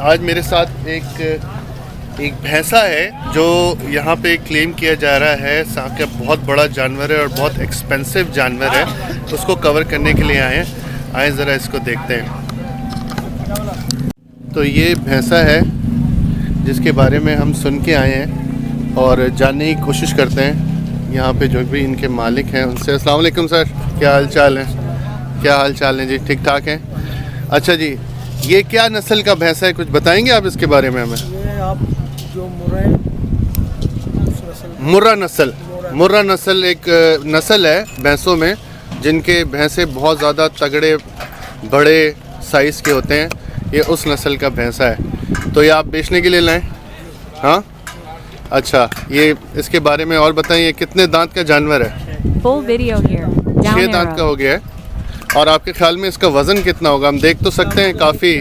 आज मेरे साथ एक भैंसा है जो यहाँ पे क्लेम किया जा रहा है सांप का बहुत बड़ा जानवर है और बहुत एक्सपेंसिव जानवर है। उसको कवर करने के लिए आए ज़रा इसको देखते हैं। तो ये भैंसा है जिसके बारे में हम सुन के आए हैं और जानने की कोशिश करते हैं यहाँ पे जो भी इनके मालिक हैं उनसे। अस्सलाम वालेकुम सर, क्या हाल चाल है? क्या हाल चाल है जी? ठीक ठाक हैं। अच्छा जी, ये क्या नस्ल का भैंसा है, कुछ बताएंगे आप इसके बारे में हमें? ये आप जो मुर्रा नस्ल एक नस्ल है भैंसों में जिनके भैंसे बहुत ज़्यादा तगड़े बड़े साइज़ के होते हैं। ये उस नस्ल का भैंसा है। तो ये आप बेचने के लिए लाएं? हाँ, अच्छा, ये इसके बारे में और बताएं, ये कितने दांत का जानवर है? 6 दांत का हो गया है। और आपके ख्याल में इसका वज़न कितना होगा? हम देख तो सकते हैं, काफ़ी